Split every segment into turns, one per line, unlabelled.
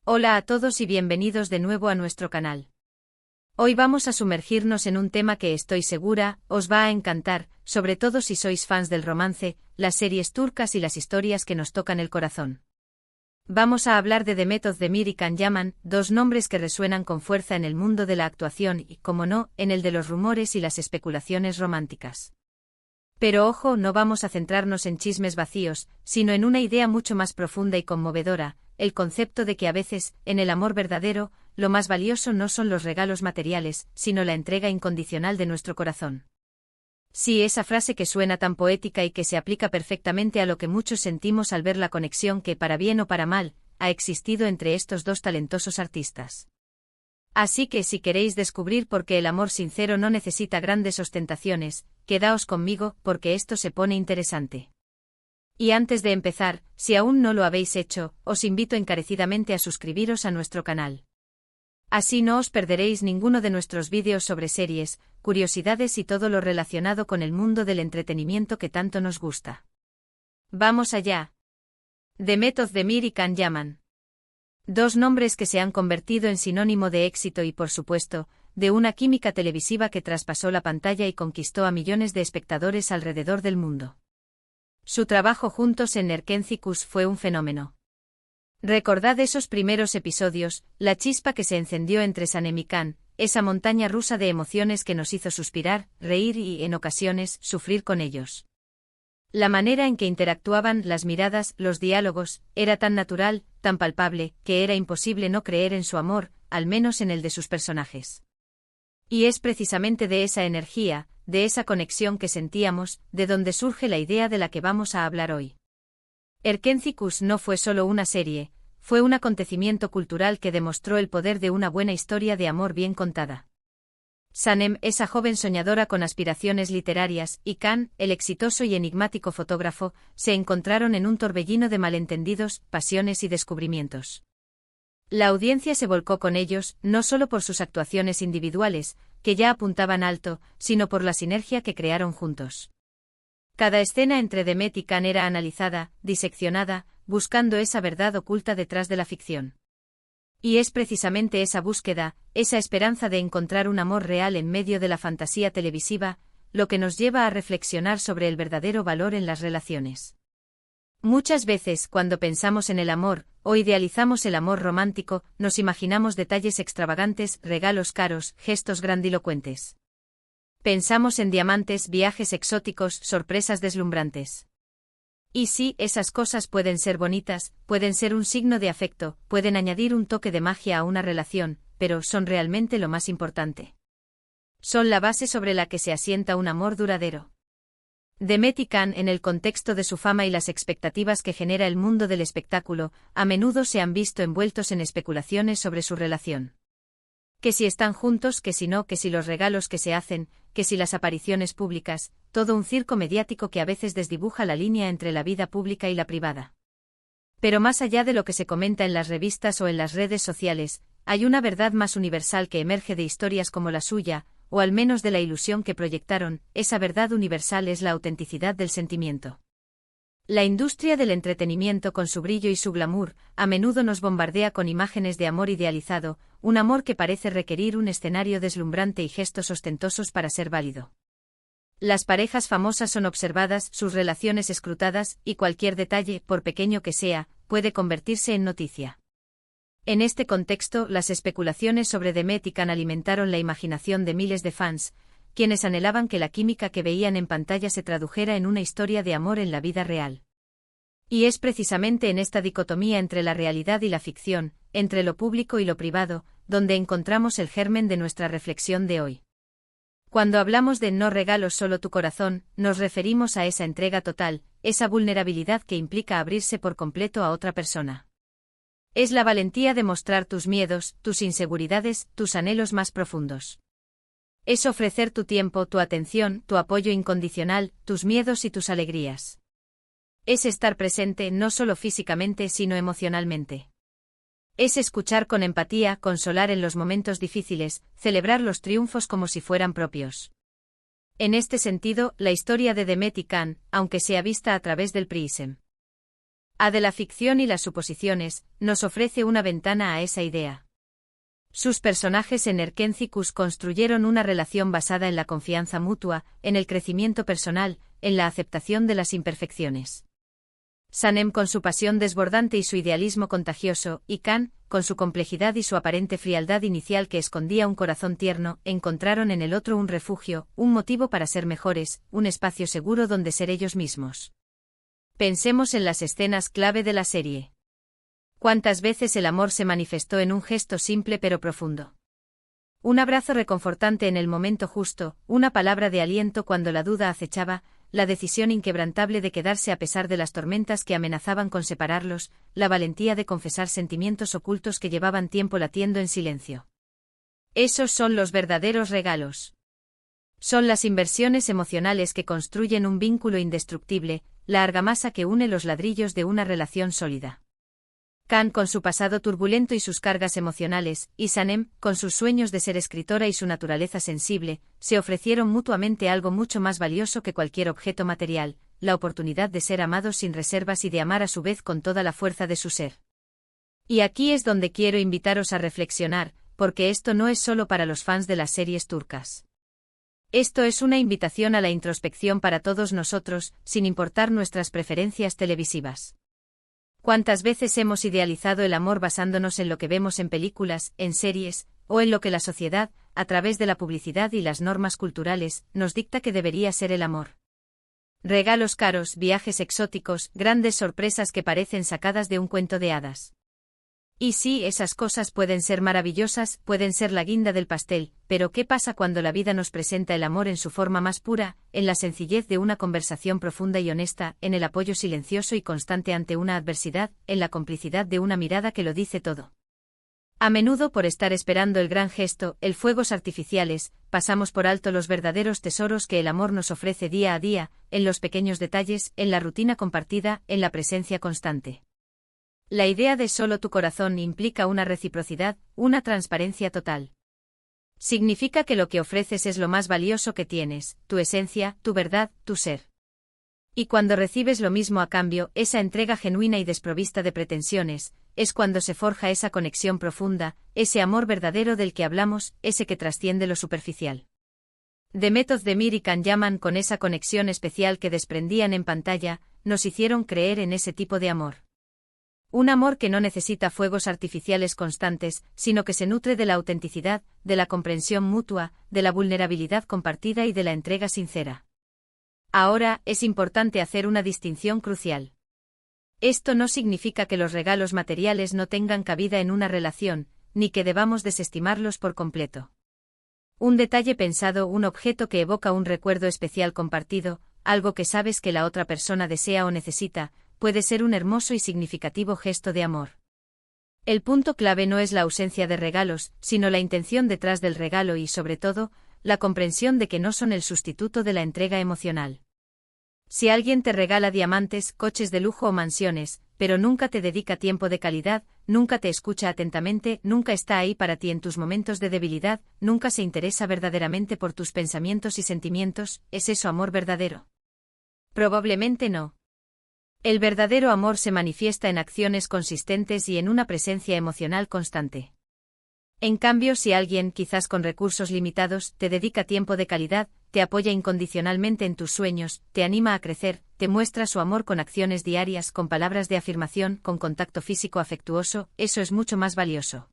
Hola a todos y bienvenidos de nuevo a nuestro canal. Hoy vamos a sumergirnos en un tema que estoy segura os va a encantar, sobre todo si sois fans del romance, las series turcas y las historias que nos tocan el corazón. Vamos a hablar de Demet Özdemir y Can Yaman, dos nombres que resuenan con fuerza en el mundo de la actuación y, como no, en el de los rumores y las especulaciones románticas. Pero ojo, no vamos a centrarnos en chismes vacíos, sino en una idea mucho más profunda y conmovedora, el concepto de que a veces, en el amor verdadero, lo más valioso no son los regalos materiales, sino la entrega incondicional de nuestro corazón. Sí, esa frase que suena tan poética y que se aplica perfectamente a lo que muchos sentimos al ver la conexión que, para bien o para mal, ha existido entre estos dos talentosos artistas. Así que si queréis descubrir por qué el amor sincero no necesita grandes ostentaciones, quedaos conmigo, porque esto se pone interesante. Y antes de empezar, si aún no lo habéis hecho, os invito encarecidamente a suscribiros a nuestro canal. Así no os perderéis ninguno de nuestros vídeos sobre series, curiosidades y todo lo relacionado con el mundo del entretenimiento que tanto nos gusta. ¡Vamos allá! Demet Özdemir y Can Yaman. Dos nombres que se han convertido en sinónimo de éxito y, por supuesto, de una química televisiva que traspasó la pantalla y conquistó a millones de espectadores alrededor del mundo. Su trabajo juntos en Erkenci fue un fenómeno. Recordad esos primeros episodios, la chispa que se encendió entre Sanem y Can, esa montaña rusa de emociones que nos hizo suspirar, reír y, en ocasiones, sufrir con ellos. La manera en que interactuaban, las miradas, los diálogos, era tan natural, tan palpable, que era imposible no creer en su amor, al menos en el de sus personajes. Y es precisamente de esa energía, de esa conexión que sentíamos, de donde surge la idea de la que vamos a hablar hoy. Erkenci no fue solo una serie, fue un acontecimiento cultural que demostró el poder de una buena historia de amor bien contada. Sanem, esa joven soñadora con aspiraciones literarias, y Can, el exitoso y enigmático fotógrafo, se encontraron en un torbellino de malentendidos, pasiones y descubrimientos. La audiencia se volcó con ellos, no solo por sus actuaciones individuales, que ya apuntaban alto, sino por la sinergia que crearon juntos. Cada escena entre Demet y Can era analizada, diseccionada, buscando esa verdad oculta detrás de la ficción. Y es precisamente esa búsqueda, esa esperanza de encontrar un amor real en medio de la fantasía televisiva, lo que nos lleva a reflexionar sobre el verdadero valor en las relaciones. Muchas veces, cuando pensamos en el amor, o idealizamos el amor romántico, nos imaginamos detalles extravagantes, regalos caros, gestos grandilocuentes. Pensamos en diamantes, viajes exóticos, sorpresas deslumbrantes. Y sí, esas cosas pueden ser bonitas, pueden ser un signo de afecto, pueden añadir un toque de magia a una relación, pero ¿son realmente lo más importante? Son la base sobre la que se asienta un amor duradero. Demet y Can, en el contexto de su fama y las expectativas que genera el mundo del espectáculo, a menudo se han visto envueltos en especulaciones sobre su relación. Que si están juntos, que si no, que si los regalos que se hacen, que si las apariciones públicas, todo un circo mediático que a veces desdibuja la línea entre la vida pública y la privada. Pero más allá de lo que se comenta en las revistas o en las redes sociales, hay una verdad más universal que emerge de historias como la suya, o al menos de la ilusión que proyectaron. Esa verdad universal es la autenticidad del sentimiento. La industria del entretenimiento, con su brillo y su glamour, a menudo nos bombardea con imágenes de amor idealizado, un amor que parece requerir un escenario deslumbrante y gestos ostentosos para ser válido. Las parejas famosas son observadas, sus relaciones escrutadas, y cualquier detalle, por pequeño que sea, puede convertirse en noticia. En este contexto, las especulaciones sobre Demet y Can alimentaron la imaginación de miles de fans, quienes anhelaban que la química que veían en pantalla se tradujera en una historia de amor en la vida real. Y es precisamente en esta dicotomía entre la realidad y la ficción, entre lo público y lo privado, donde encontramos el germen de nuestra reflexión de hoy. Cuando hablamos de no regalos solo tu corazón, nos referimos a esa entrega total, esa vulnerabilidad que implica abrirse por completo a otra persona. Es la valentía de mostrar tus miedos, tus inseguridades, tus anhelos más profundos. Es ofrecer tu tiempo, tu atención, tu apoyo incondicional, tus miedos y tus alegrías. Es estar presente no solo físicamente sino emocionalmente. Es escuchar con empatía, consolar en los momentos difíciles, celebrar los triunfos como si fueran propios. En este sentido, la historia de Demet y Can, aunque sea vista a través del prisma A de la ficción y las suposiciones, nos ofrece una ventana a esa idea. Sus personajes en Erkentzicus construyeron una relación basada en la confianza mutua, en el crecimiento personal, en la aceptación de las imperfecciones. Sanem con su pasión desbordante y su idealismo contagioso, y Can, con su complejidad y su aparente frialdad inicial que escondía un corazón tierno, encontraron en el otro un refugio, un motivo para ser mejores, un espacio seguro donde ser ellos mismos. Pensemos en las escenas clave de la serie. ¿Cuántas veces el amor se manifestó en un gesto simple pero profundo? Un abrazo reconfortante en el momento justo, una palabra de aliento cuando la duda acechaba, la decisión inquebrantable de quedarse a pesar de las tormentas que amenazaban con separarlos, la valentía de confesar sentimientos ocultos que llevaban tiempo latiendo en silencio. Esos son los verdaderos regalos. Son las inversiones emocionales que construyen un vínculo indestructible, la argamasa que une los ladrillos de una relación sólida. Can con su pasado turbulento y sus cargas emocionales, y Sanem, con sus sueños de ser escritora y su naturaleza sensible, se ofrecieron mutuamente algo mucho más valioso que cualquier objeto material, la oportunidad de ser amados sin reservas y de amar a su vez con toda la fuerza de su ser. Y aquí es donde quiero invitaros a reflexionar, porque esto no es solo para los fans de las series turcas. Esto es una invitación a la introspección para todos nosotros, sin importar nuestras preferencias televisivas. ¿Cuántas veces hemos idealizado el amor basándonos en lo que vemos en películas, en series, o en lo que la sociedad, a través de la publicidad y las normas culturales, nos dicta que debería ser el amor? Regalos caros, viajes exóticos, grandes sorpresas que parecen sacadas de un cuento de hadas. Y sí, esas cosas pueden ser maravillosas, pueden ser la guinda del pastel, pero ¿qué pasa cuando la vida nos presenta el amor en su forma más pura, en la sencillez de una conversación profunda y honesta, en el apoyo silencioso y constante ante una adversidad, en la complicidad de una mirada que lo dice todo? A menudo por estar esperando el gran gesto, el fuegos artificiales, pasamos por alto los verdaderos tesoros que el amor nos ofrece día a día, en los pequeños detalles, en la rutina compartida, en la presencia constante. La idea de solo tu corazón implica una reciprocidad, una transparencia total. Significa que lo que ofreces es lo más valioso que tienes, tu esencia, tu verdad, tu ser. Y cuando recibes lo mismo a cambio, esa entrega genuina y desprovista de pretensiones, es cuando se forja esa conexión profunda, ese amor verdadero del que hablamos, ese que trasciende lo superficial. Demet Özdemir y Can Yaman con esa conexión especial que desprendían en pantalla, nos hicieron creer en ese tipo de amor. Un amor que no necesita fuegos artificiales constantes, sino que se nutre de la autenticidad, de la comprensión mutua, de la vulnerabilidad compartida y de la entrega sincera. Ahora, es importante hacer una distinción crucial. Esto no significa que los regalos materiales no tengan cabida en una relación, ni que debamos desestimarlos por completo. Un detalle pensado, un objeto que evoca un recuerdo especial compartido, algo que sabes que la otra persona desea o necesita, puede ser un hermoso y significativo gesto de amor. El punto clave no es la ausencia de regalos, sino la intención detrás del regalo y, sobre todo, la comprensión de que no son el sustituto de la entrega emocional. Si alguien te regala diamantes, coches de lujo o mansiones, pero nunca te dedica tiempo de calidad, nunca te escucha atentamente, nunca está ahí para ti en tus momentos de debilidad, nunca se interesa verdaderamente por tus pensamientos y sentimientos, ¿es eso amor verdadero? Probablemente no. El verdadero amor se manifiesta en acciones consistentes y en una presencia emocional constante. En cambio, si alguien, quizás con recursos limitados, te dedica tiempo de calidad, te apoya incondicionalmente en tus sueños, te anima a crecer, te muestra su amor con acciones diarias, con palabras de afirmación, con contacto físico afectuoso, eso es mucho más valioso.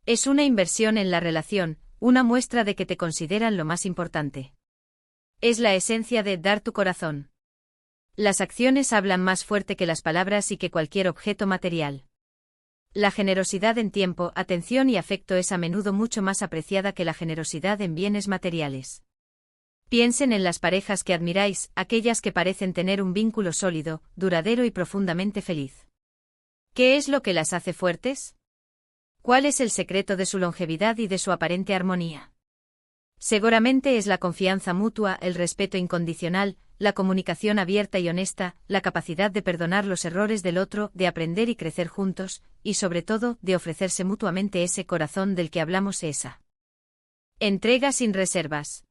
Es una inversión en la relación, una muestra de que te consideran lo más importante. Es la esencia de dar tu corazón. Las acciones hablan más fuerte que las palabras y que cualquier objeto material. La generosidad en tiempo, atención y afecto es a menudo mucho más apreciada que la generosidad en bienes materiales. Piensen en las parejas que admiráis, aquellas que parecen tener un vínculo sólido, duradero y profundamente feliz. ¿Qué es lo que las hace fuertes? ¿Cuál es el secreto de su longevidad y de su aparente armonía? Seguramente es la confianza mutua, el respeto incondicional, la comunicación abierta y honesta, la capacidad de perdonar los errores del otro, de aprender y crecer juntos, y sobre todo, de ofrecerse mutuamente ese corazón del que hablamos, esa entrega sin reservas.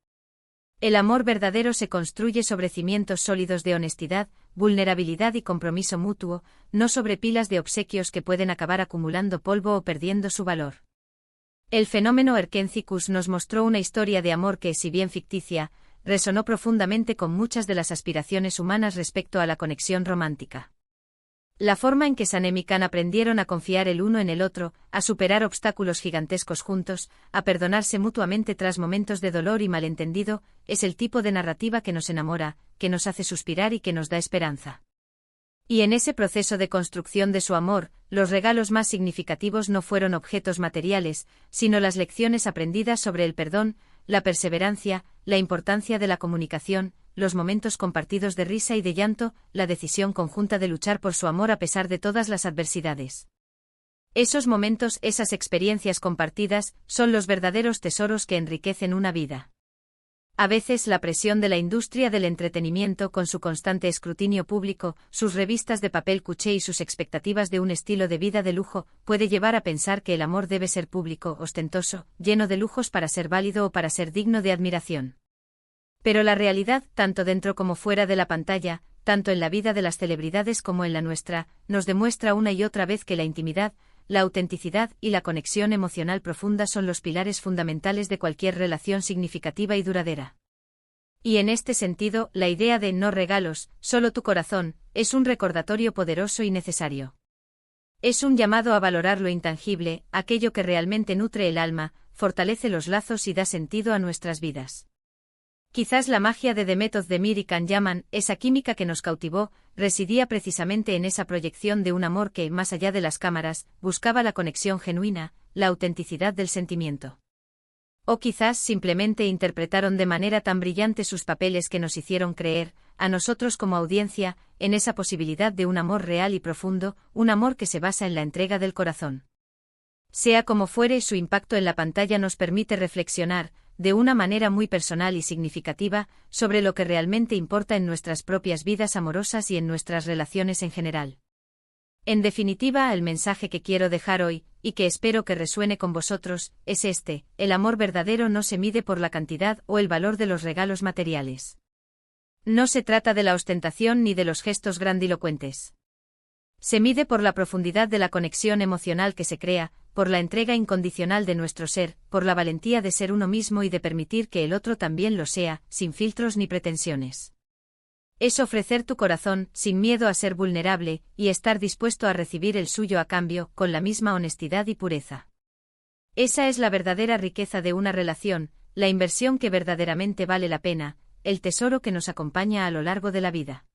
El amor verdadero se construye sobre cimientos sólidos de honestidad, vulnerabilidad y compromiso mutuo, no sobre pilas de obsequios que pueden acabar acumulando polvo o perdiendo su valor. El fenómeno Erkenciscus nos mostró una historia de amor que, si bien ficticia, resonó profundamente con muchas de las aspiraciones humanas respecto a la conexión romántica. La forma en que Sanem y Can aprendieron a confiar el uno en el otro, a superar obstáculos gigantescos juntos, a perdonarse mutuamente tras momentos de dolor y malentendido, es el tipo de narrativa que nos enamora, que nos hace suspirar y que nos da esperanza. Y en ese proceso de construcción de su amor, los regalos más significativos no fueron objetos materiales, sino las lecciones aprendidas sobre el perdón, la perseverancia, la importancia de la comunicación, los momentos compartidos de risa y de llanto, la decisión conjunta de luchar por su amor a pesar de todas las adversidades. Esos momentos, esas experiencias compartidas, son los verdaderos tesoros que enriquecen una vida. A veces la presión de la industria del entretenimiento con su constante escrutinio público, sus revistas de papel cuché y sus expectativas de un estilo de vida de lujo, puede llevar a pensar que el amor debe ser público, ostentoso, lleno de lujos para ser válido o para ser digno de admiración. Pero la realidad, tanto dentro como fuera de la pantalla, tanto en la vida de las celebridades como en la nuestra, nos demuestra una y otra vez que la intimidad, la autenticidad y la conexión emocional profunda son los pilares fundamentales de cualquier relación significativa y duradera. Y en este sentido, la idea de no regalos, solo tu corazón, es un recordatorio poderoso y necesario. Es un llamado a valorar lo intangible, aquello que realmente nutre el alma, fortalece los lazos y da sentido a nuestras vidas. Quizás la magia de The Method de Mir y Can Yaman, esa química que nos cautivó, residía precisamente en esa proyección de un amor que, más allá de las cámaras, buscaba la conexión genuina, la autenticidad del sentimiento. O quizás simplemente interpretaron de manera tan brillante sus papeles que nos hicieron creer, a nosotros como audiencia, en esa posibilidad de un amor real y profundo, un amor que se basa en la entrega del corazón. Sea como fuere, su impacto en la pantalla nos permite reflexionar, de una manera muy personal y significativa, sobre lo que realmente importa en nuestras propias vidas amorosas y en nuestras relaciones en general. En definitiva, el mensaje que quiero dejar hoy, y que espero que resuene con vosotros, es este: el amor verdadero no se mide por la cantidad o el valor de los regalos materiales. No se trata de la ostentación ni de los gestos grandilocuentes. Se mide por la profundidad de la conexión emocional que se crea, por la entrega incondicional de nuestro ser, por la valentía de ser uno mismo y de permitir que el otro también lo sea, sin filtros ni pretensiones. Es ofrecer tu corazón, sin miedo a ser vulnerable, y estar dispuesto a recibir el suyo a cambio, con la misma honestidad y pureza. Esa es la verdadera riqueza de una relación, la inversión que verdaderamente vale la pena, el tesoro que nos acompaña a lo largo de la vida.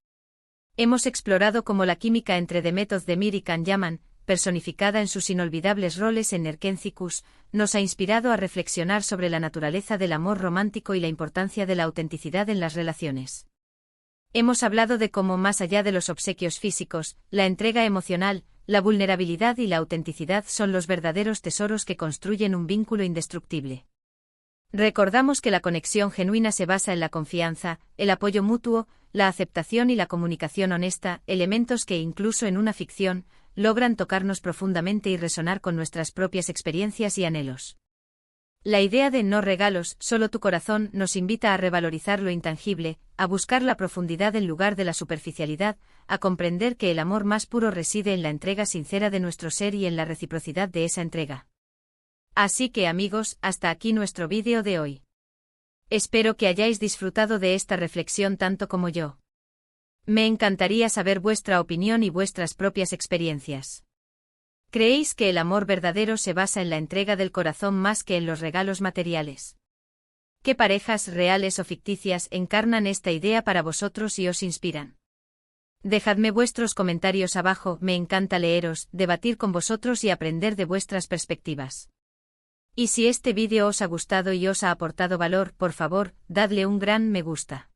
Hemos explorado cómo la química entre The Method de Mir y Can Yaman, personificada en sus inolvidables roles en Erkenciscus, nos ha inspirado a reflexionar sobre la naturaleza del amor romántico y la importancia de la autenticidad en las relaciones. Hemos hablado de cómo, más allá de los obsequios físicos, la entrega emocional, la vulnerabilidad y la autenticidad son los verdaderos tesoros que construyen un vínculo indestructible. Recordamos que la conexión genuina se basa en la confianza, el apoyo mutuo, la aceptación y la comunicación honesta, elementos que, incluso en una ficción, logran tocarnos profundamente y resonar con nuestras propias experiencias y anhelos. La idea de no regalos, solo tu corazón, nos invita a revalorizar lo intangible, a buscar la profundidad en lugar de la superficialidad, a comprender que el amor más puro reside en la entrega sincera de nuestro ser y en la reciprocidad de esa entrega. Así que, amigos, hasta aquí nuestro vídeo de hoy. Espero que hayáis disfrutado de esta reflexión tanto como yo. Me encantaría saber vuestra opinión y vuestras propias experiencias. ¿Creéis que el amor verdadero se basa en la entrega del corazón más que en los regalos materiales? ¿Qué parejas reales o ficticias encarnan esta idea para vosotros y os inspiran? Dejadme vuestros comentarios abajo, me encanta leeros, debatir con vosotros y aprender de vuestras perspectivas. Y si este vídeo os ha gustado y os ha aportado valor, por favor, dadle un gran me gusta.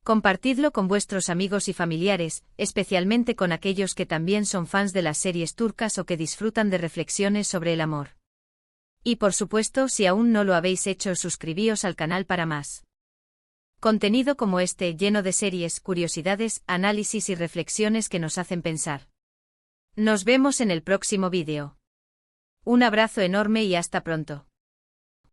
Compartidlo con vuestros amigos y familiares, especialmente con aquellos que también son fans de las series turcas o que disfrutan de reflexiones sobre el amor. Y por supuesto, si aún no lo habéis hecho, suscribíos al canal para más contenido como este, lleno de series, curiosidades, análisis y reflexiones que nos hacen pensar. Nos vemos en el próximo vídeo. Un abrazo enorme y hasta pronto.